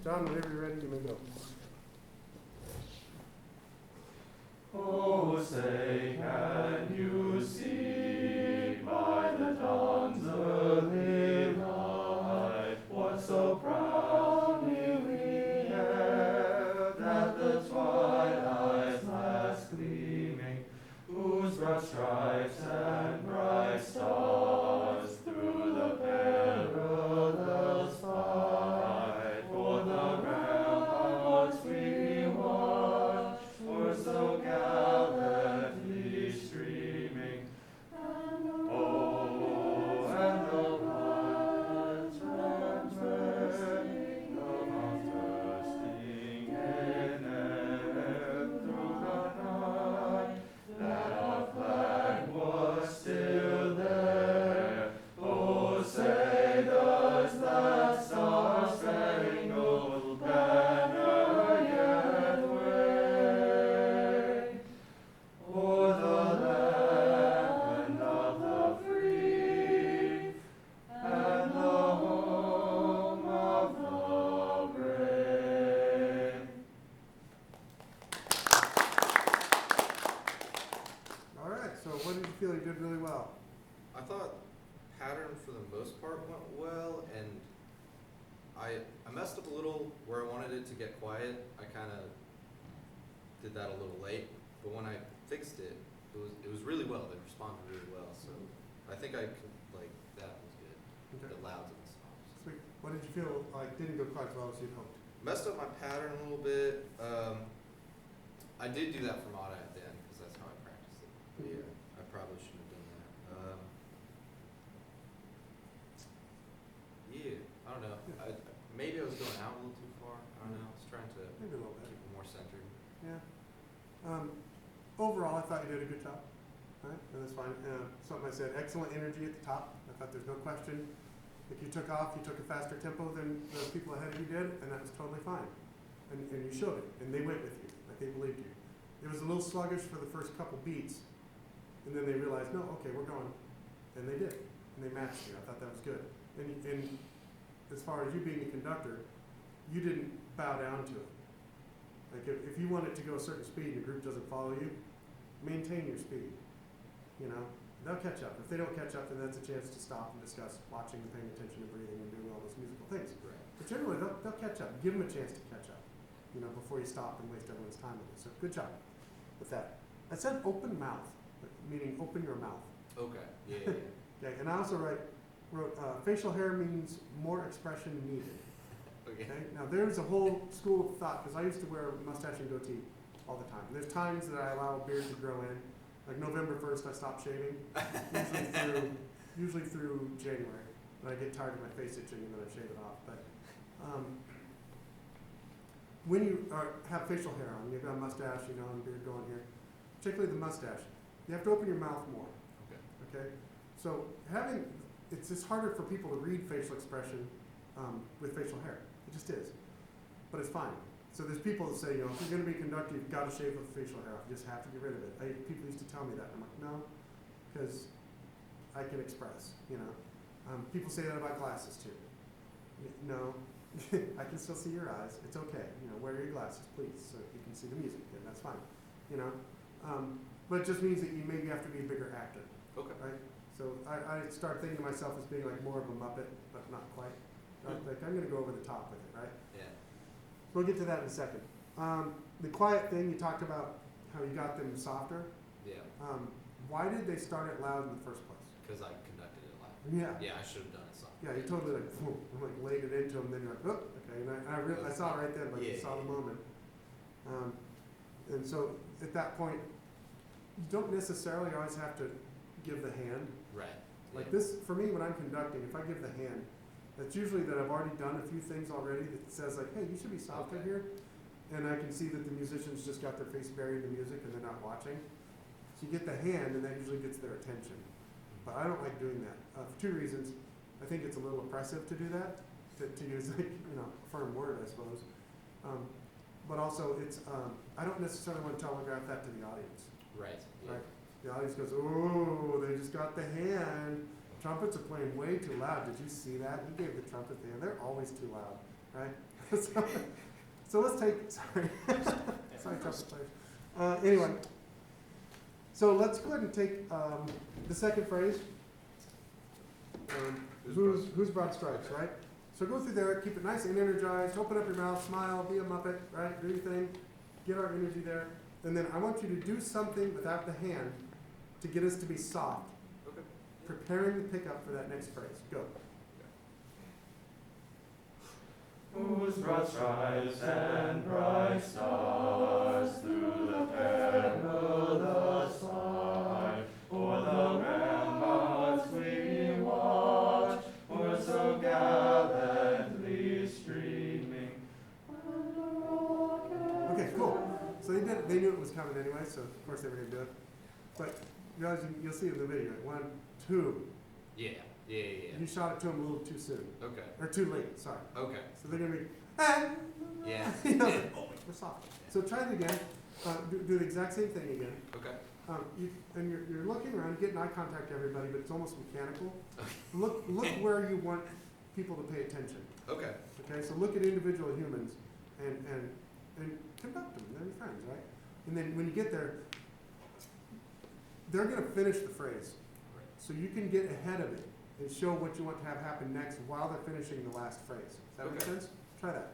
John, whenever you're ready, you may go. Oh, say, can you see by the dawn's early light what so proudly we hailed at the twilight's last gleaming, whose broad stripes and bright stars through the perilous fight for the ramparts we watched were so gallantly streaming. And the blood transversing, the mouth thirsting in air through the night, that our flag was still there. Oh, say does that star-spangled banner yet wave o'er the land of the free and the home of the brave? All right, so what did you feel you did really well? I thought pattern for the most part went well, and I messed up a little where I wanted it to get quiet. I kind of did that a little late, but when I fixed it, it was really well. They responded really well, so I think I could, like, that was good. Okay. The louds and the stops. Sweet. What did you feel like didn't go quite as well as you'd hoped? Messed up my pattern a little bit. I did do that for Mata at the end because that's how I practiced it. But yeah, I probably shouldn't have done that. Yeah, I don't know. Maybe I was going out a little too far. I don't know. I was trying to Maybe a little bit. keep it more centered. Yeah. Overall, I thought you did a good job. All right, and that's fine. Something I said, excellent energy at the top. I thought there's no question. If you took off, you took a faster tempo than the people ahead of you did, and that was totally fine. And you showed it, and they went with you, like they believed you. It was a little sluggish for the first couple beats, and then they realized, no, okay, we're going. And they did, and they matched you. I thought that was good. And as far as you being a conductor, you didn't bow down to it. Like if you want it to go a certain speed and the group doesn't follow you, maintain your speed. You know, they'll catch up. If they don't catch up, then that's a chance to stop and discuss watching and paying attention and breathing and doing all those musical things. Right. But generally, they'll catch up. Give them a chance to catch up, you know, before you stop and waste everyone's time with it. So good job with that. I said open mouth, meaning open your mouth. Okay. Yeah. Okay, and I also wrote facial hair means more expression needed. Okay. Okay, now there's a whole school of thought, because I used to wear a mustache and goatee all the time. There's times that I allow a beard to grow in. Like November 1st, I stop shaving, usually through January. And I get tired of my face itching and then I shave it off. But when you have facial hair on, you've got a mustache, you know, and beard going here, particularly the mustache, you have to open your mouth more. Okay. Okay? So it's just harder for people to read facial expression with facial hair. It just is. But it's fine. So there's people that say, you know, if you're going to be a conductor, you've got to shave the facial hair off. You just have to get rid of it. People used to tell me that. I'm like, no, because I can express, you know. People say that about glasses too. No, I can still see your eyes. It's okay. You know, wear your glasses, please, so you can see the music. And that's fine. You know, but it just means that you maybe have to be a bigger actor. Okay. Right. So I start thinking to myself as being like more of a Muppet, but not quite. Like I'm going to go over the top with it, right? Yeah. We'll get to that in a second. The quiet thing, you talked about how you got them softer. Yeah. Why did they start it loud in the first place? Because I conducted it live. Yeah. Yeah, I should have done it soft. Yeah, you totally like, boom, like laid it into them, then you're like, oh, okay. And I saw it right then, like you saw the moment. And so at that point, you don't necessarily always have to give the hand. Right. Like this, for me, when I'm conducting, if I give the hand, that's usually that I've already done a few things already that says like, hey, you should be softer here. And I can see that the musicians just got their face buried in the music and they're not watching. So you get the hand and that usually gets their attention. But I don't like doing that for two reasons. I think it's a little oppressive to do that, to use like, you know, a firm word, I suppose. But also it's, I don't necessarily want to telegraph that to the audience. Right. Yeah. Right? The audience goes, oh, they just got the hand. Trumpets are playing way too loud. Did you see that? He gave the trumpet the hand. They're always too loud, right? So let's take, sorry. Sorry, trumpet players. Anyway, so let's go ahead and take the second phrase. Who's broad stripes, right? So go through there, keep it nice and energized, open up your mouth, smile, be a Muppet, right? Do your thing, get our energy there. And then I want you to do something without the hand to get us to be soft. Okay. Preparing the pickup for that next phrase. Go. Whose broad stripes and bright stars through the perilous fight, o'er the ramparts we watch, were so gallantly streaming. Okay, cool. So they knew it was coming anyway, so of course they were going to do it. But guys, you'll see in the video. 1, 2. Yeah. You shot it to them a little too soon. Okay. Or too late, sorry. Okay. So they're going to be, ah! Yeah. You know, we're soft. So try it again. Do the exact same thing again. Okay. And you're looking around, getting eye contact to everybody, but it's almost mechanical. Look where you want people to pay attention. Okay. Okay, so look at individual humans and conduct them. They're your friends, right? And then when you get there, they're going to finish the phrase. So you can get ahead of it and show what you want to have happen next while they're finishing the last phrase. Does that make Okay. sense? Try that.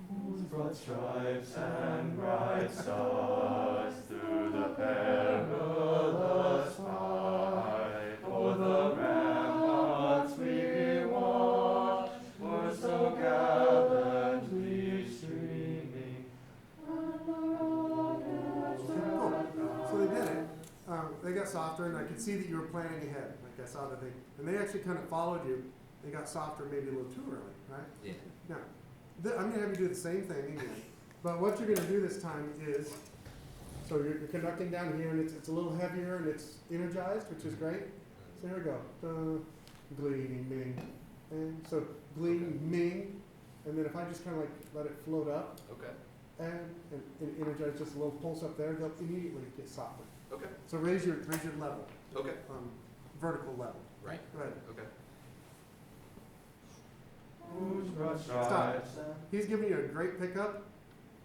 Whose broad stripes and bright stars through the perilous fight, o'er the ramparts we watch, were so gallantly streaming. Cool. So they did it. They got softer, and I could see that you were planning ahead. Like I saw that and they actually kind of followed you. They got softer maybe a little too early, right? Yeah. Now, I'm going to have you do the same thing again. But what you're going to do this time is, so you're conducting down here, and it's a little heavier, and it's energized, which is great. So here we go. Gleaming. And so gleaming. And then if I just kind of like let it float up Okay. and energize just a little pulse up there, they'll immediately get softer. Okay. So raise your level. Okay. Vertical level. Right. Go ahead. Okay. Whose broad Stop. stripes He's giving you a great pickup.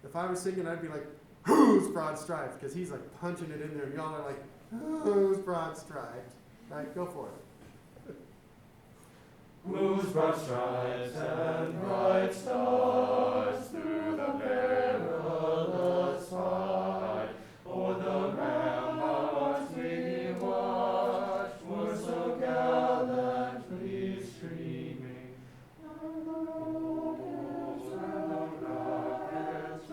If I was singing, I'd be like, who's broad stripes? Because he's like punching it in there, and y'all are like, who's broad stripes? Right, go for it. whose broad stripes and bright stars through the perilous fight, o'er the ramparts we watched, were so gallantly streaming. And the rockets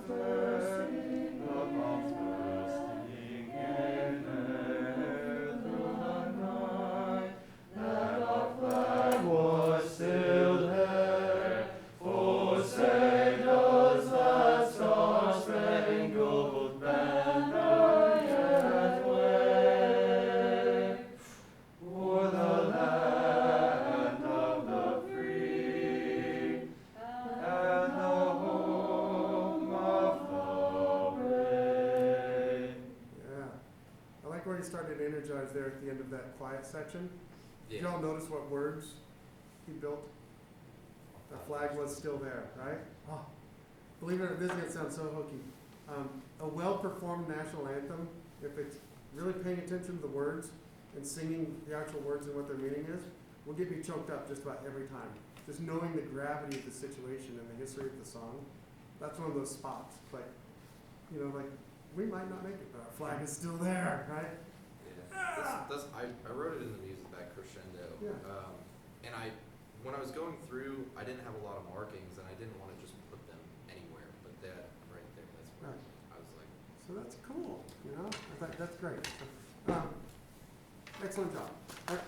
bursting, the bombs bursting in air through the night, that our flag was still there. Oh, say does that star-spangled banner yet wave o'er the land of the free and the home of the brave? Yeah. I like where you started to energize there at the end of that quiet section. Did Yeah. y'all notice what words he built? The flag was still there, right? Oh, believe it or not, this is gonna sound so hokey. A well-performed national anthem, if it's really paying attention to the words and singing the actual words and what their meaning is, will get me choked up just about every time. Just knowing the gravity of the situation and the history of the song, that's one of those spots. Like, you know, like, we might not make it, but our flag is still there, right? Yeah. I wrote it in the music, that crescendo. Yeah. And when I was going through, I didn't have a lot of markings, and I didn't want to just put them anywhere. But that right there, that's where Right. I was like, So that's cool, you know? That's great. So, excellent job. All right.